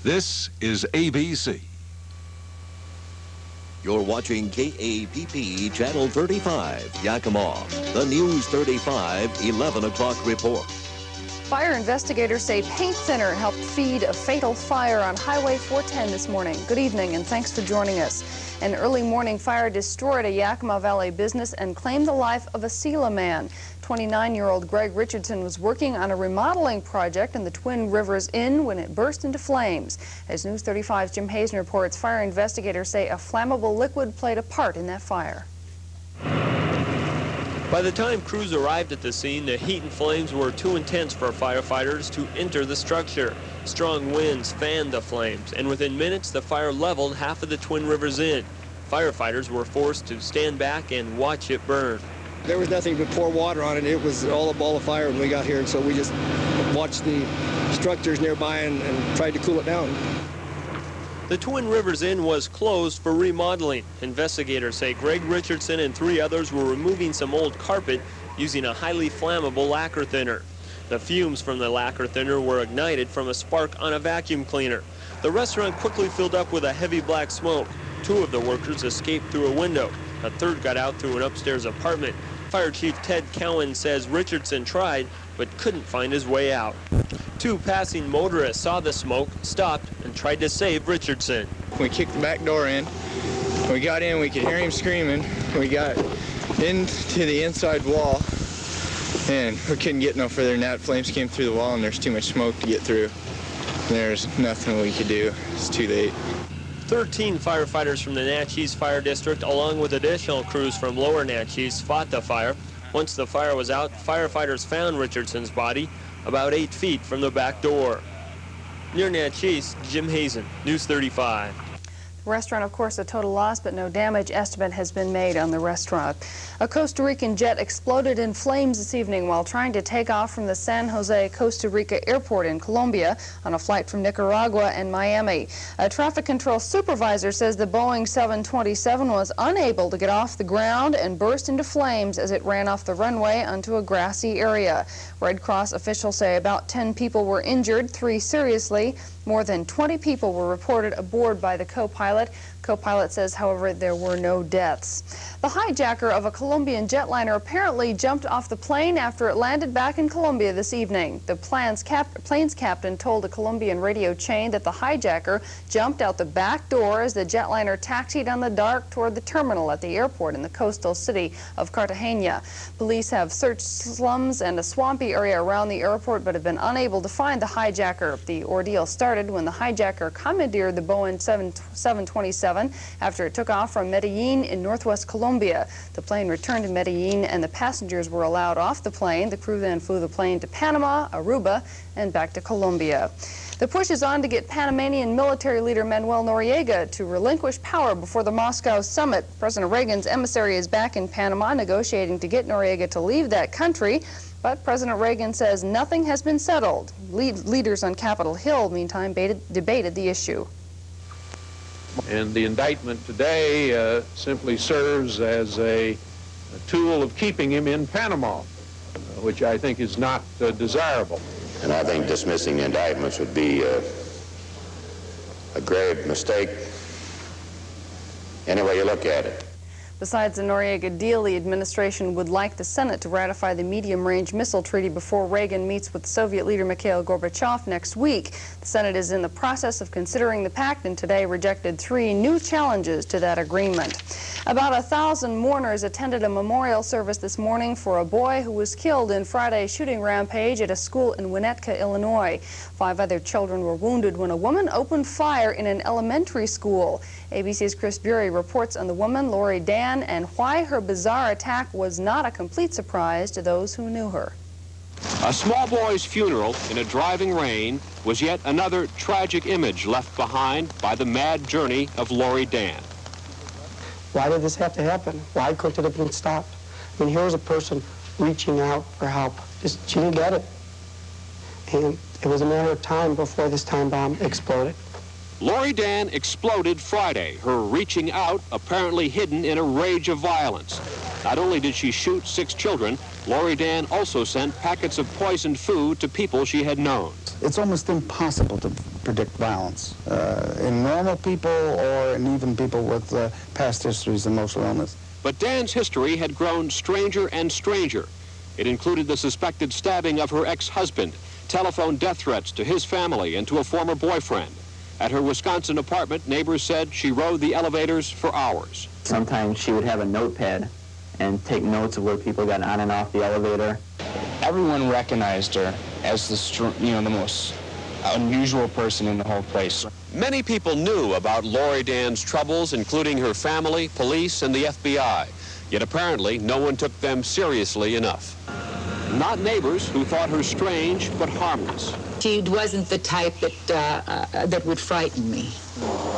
This is ABC. You're watching KAPP Channel 35, Yakima. The News 35 11 o'clock report. Fire investigators say paint thinner helped feed a fatal fire on Highway 410 this morning. Good evening and thanks for joining us. An early morning fire destroyed a Yakima Valley business and claimed the life of a Sela man. 29-year-old Greg Richardson was working on a remodeling project in the Twin Rivers Inn when it burst into flames. As News 35's Jim Hazen reports, fire investigators say a flammable liquid played a part in that fire. By the time crews arrived at the scene, the heat and flames were too intense for firefighters to enter the structure. Strong winds fanned the flames, and within minutes the fire leveled half of the Twin Rivers Inn. Firefighters were forced to stand back and watch it burn. There was nothing but pour water on it. It was all a ball of fire when we got here, and so we just watched the structures nearby and tried to cool it down. The Twin Rivers Inn was closed for remodeling. Investigators say Greg Richardson and 3 others were removing some old carpet using a highly flammable lacquer thinner. The fumes from the lacquer thinner were ignited from a spark on a vacuum cleaner. The restaurant quickly filled up with a heavy black smoke. 2 of the workers escaped through a window. A third got out through an upstairs apartment. Fire Chief Ted Cowan says Richardson tried but couldn't find his way out. 2 passing motorists saw the smoke, stopped, and tried to save Richardson. We kicked the back door in. When we got in, we could hear him screaming. We got into the inside wall, and we couldn't get no further than that. Flames came through the wall, and there's too much smoke to get through. There's nothing we could do. It's too late. 13 firefighters from the Natchez Fire District, along with additional crews from Lower Natchez, fought the fire. Once the fire was out, firefighters found Richardson's body about 8 feet from the back door. Near Natchez, Jim Hazen, News 35. The restaurant, of course, a total loss, but no damage estimate has been made on the restaurant. A Costa Rican jet exploded in flames this evening while trying to take off from the San Jose, Costa Rica airport in Colombia on a flight from Nicaragua and Miami. A traffic control supervisor says the Boeing 727 was unable to get off the ground and burst into flames as it ran off the runway onto a grassy area. Red Cross officials say about 10 people were injured, 3 seriously. More than 20 people were reported aboard by the co-pilot. Co-pilot says, however, there were no deaths. The hijacker of a Colombian jetliner apparently jumped off the plane after it landed back in Colombia this evening. The plane's captain told a Colombian radio chain that the hijacker jumped out the back door as the jetliner taxied on the dark toward the terminal at the airport in the coastal city of Cartagena. Police have searched slums and a swampy area around the airport but have been unable to find the hijacker. The ordeal started when the hijacker commandeered the Boeing 727 after it took off from Medellin in northwest Colombia. The plane returned to Medellin and the passengers were allowed off the plane. The crew then flew the plane to Panama, Aruba, and back to Colombia. The push is on to get Panamanian military leader Manuel Noriega to relinquish power before the Moscow summit. President Reagan's emissary is back in Panama negotiating to get Noriega to leave that country. But President Reagan says nothing has been settled. Leaders on Capitol Hill, meantime, debated the issue. And the indictment today simply serves as a tool of keeping him in Panama, which I think is not desirable. And I think dismissing the indictments would be a grave mistake any way you look at it. Besides the Noriega deal, the administration would like the Senate to ratify the medium-range missile treaty before Reagan meets with Soviet leader Mikhail Gorbachev next week. The Senate is in the process of considering the pact and today rejected 3 new challenges to that agreement. About 1,000 mourners attended a memorial service this morning for a boy who was killed in Friday's shooting rampage at a school in Winnetka, Illinois. 5 other children were wounded when a woman opened fire in an elementary school. ABC's Chris Bury reports on the woman, Lori Dan, and why her bizarre attack was not a complete surprise to those who knew her. A small boy's funeral in a driving rain was yet another tragic image left behind by the mad journey of Lori Dan. Why did this have to happen? Why couldn't it have been stopped? I mean, here was a person reaching out for help. Just, she didn't get it. And it was a matter of time before this time bomb exploded. Lori Dan exploded Friday, her reaching out apparently hidden in a rage of violence. Not only did she shoot 6 children, Lori Dan also sent packets of poisoned food to people she had known. It's almost impossible to predict violence in normal people or in even people with past histories of emotional illness. But Dan's history had grown stranger and stranger. It included the suspected stabbing of her ex-husband, telephone death threats to his family and to a former boyfriend. At her Wisconsin apartment, neighbors said she rode the elevators for hours. Sometimes she would have a notepad and take notes of where people got on and off the elevator. Everyone recognized her as the most unusual person in the whole place. Many people knew about Lori Dan's troubles, including her family, police, and the FBI. Yet apparently, no one took them seriously enough. Not neighbors who thought her strange but harmless. She wasn't the type that would frighten me.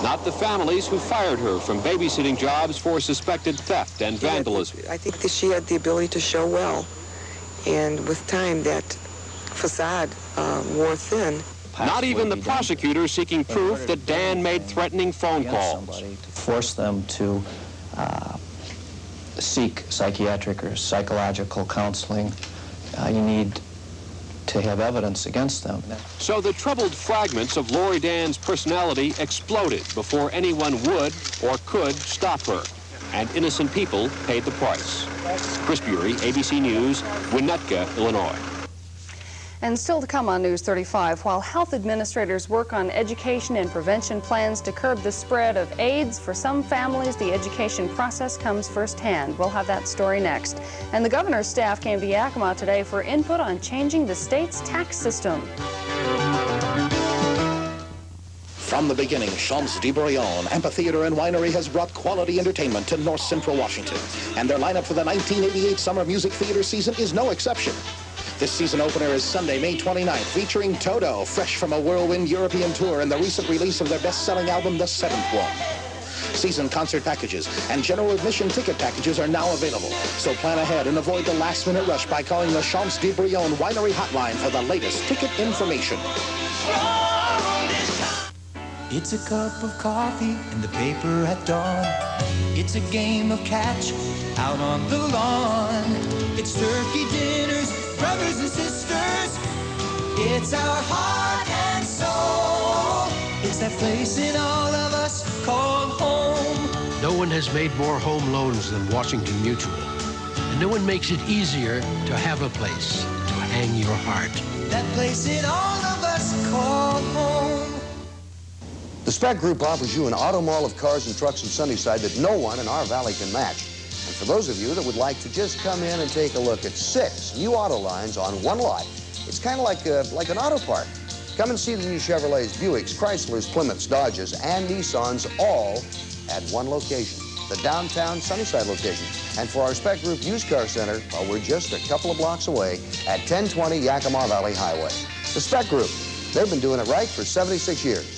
Not the families who fired her from babysitting jobs for suspected theft and vandalism. I think that she had the ability to show well, and with time that facade wore thin. Not even the prosecutor seeking proof that Dan made threatening phone calls. To force them to seek psychiatric or psychological counseling, you need to have evidence against them. So the troubled fragments of Lori Dan's personality exploded before anyone would or could stop her. And innocent people paid the price. Chris Bury, ABC News, Winnetka, Illinois. And still to come on News 35, while health administrators work on education and prevention plans to curb the spread of AIDS, for some families the education process comes firsthand. We'll have that story next. And the governor's staff came to Yakima today for input on changing the state's tax system. From the beginning, Champs de Brillon Amphitheater and Winery has brought quality entertainment to North Central Washington. And their lineup for the 1988 Summer Music Theater season is no exception. This season opener is Sunday, May 29th, featuring Toto, fresh from a whirlwind European tour and the recent release of their best-selling album, The Seventh One. Season concert packages and general admission ticket packages are now available. So plan ahead and avoid the last-minute rush by calling the Champs de Brillon Winery hotline for the latest ticket information. It's a cup of coffee and the paper at dawn. It's a game of catch out on the lawn. It's turkey dinners, brothers and sisters. It's our heart and soul. It's that place in all of us called home. No one has made more home loans than Washington Mutual. And no one makes it easier to have a place to hang your heart. That place in all of us called home. The Speck Group offers you an auto mall of cars and trucks in Sunnyside that no one in our valley can match. And for those of you that would like to just come in and take a look at 6 new auto lines on one lot, it's kind of like an auto park. Come and see the new Chevrolets, Buicks, Chryslers, Plymouths, Dodges, and Nissans all at one location, the downtown Sunnyside location. And for our Speck Group Used Car Center, well, we're just a couple of blocks away at 1020 Yakima Valley Highway. The Speck Group, they've been doing it right for 76 years.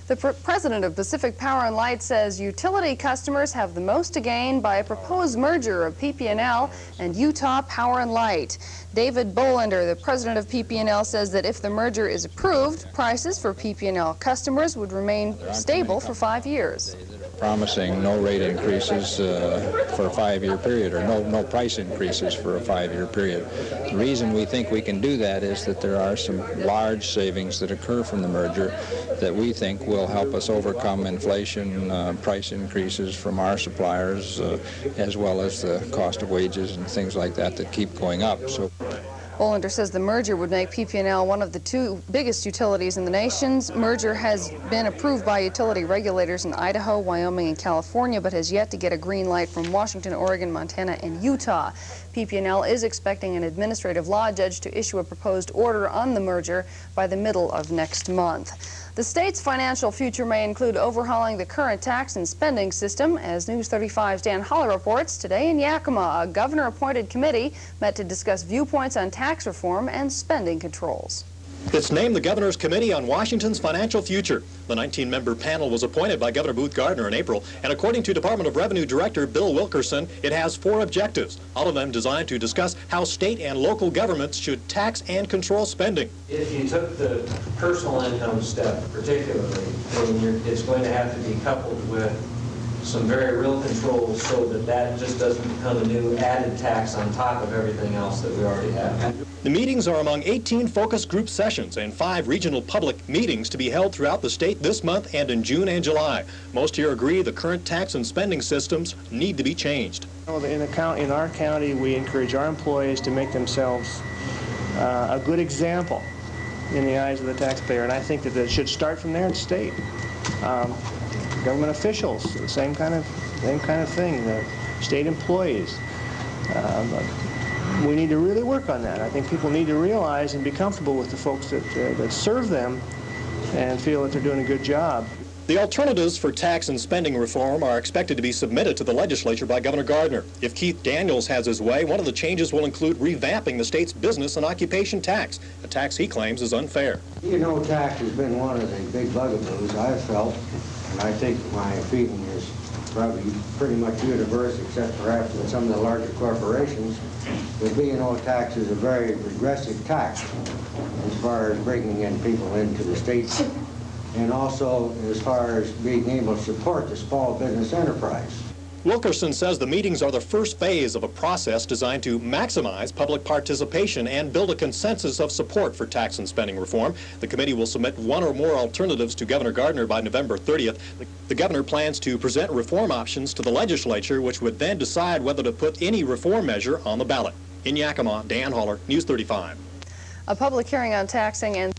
The president of Pacific Power and Light says utility customers have the most to gain by a proposed merger of PP&L and Utah Power and Light. David Bolender, the president of PP&L, says that if the merger is approved, prices for PP&L customers would remain stable for 5 years. Promising no rate increases for a 5-year period, or no price increases for a 5-year period. The reason we think we can do that is that there are some large savings that occur from the merger that we think will help us overcome inflation, price increases from our suppliers, as well as the cost of wages and things like that keep going up. So. Bolender says the merger would make PP&L one of the 2 biggest utilities in the nation's. Merger has been approved by utility regulators in Idaho, Wyoming, and California, but has yet to get a green light from Washington, Oregon, Montana, and Utah. PP&L is expecting an administrative law judge to issue a proposed order on the merger by the middle of next month. The state's financial future may include overhauling the current tax and spending system. As News 35's Dan Holler reports, today in Yakima, a governor-appointed committee met to discuss viewpoints on tax reform and spending controls. It's named the Governor's Committee on Washington's Financial Future. The 19-member panel was appointed by Governor Booth Gardner in April, and according to Department of Revenue Director Bill Wilkerson, it has 4 objectives, all of them designed to discuss how state and local governments should tax and control spending. If you took the personal income step particularly, then it's going to have to be coupled with some very real controls so that just doesn't become a new added tax on top of everything else that we already have. The meetings are among 18 focus group sessions and 5 regional public meetings to be held throughout the state this month and in June and July. Most here agree the current tax and spending systems need to be changed. In our county, we encourage our employees to make themselves a good example in the eyes of the taxpayer, and I think that it should start from there in state. Government officials, the same kind of thing. The state employees. We need to really work on that. I think people need to realize and be comfortable with the folks that serve them and feel that they're doing a good job. The alternatives for tax and spending reform are expected to be submitted to the legislature by Governor Gardner. If Keith Daniels has his way, one of the changes will include revamping the state's business and occupation tax, a tax he claims is unfair. You know, tax has been one of the big bugaboos I've felt, and I think my feeling is probably pretty much universe, except perhaps in some of the larger corporations. The B&O tax is a very regressive tax as far as bringing in people into the state, and also as far as being able to support the small business enterprise. Wilkerson says the meetings are the first phase of a process designed to maximize public participation and build a consensus of support for tax and spending reform. The committee will submit one or more alternatives to Governor Gardner by November 30th. The governor plans to present reform options to the legislature, which would then decide whether to put any reform measure on the ballot. In Yakima, Dan Haller, News 35. A public hearing on taxing and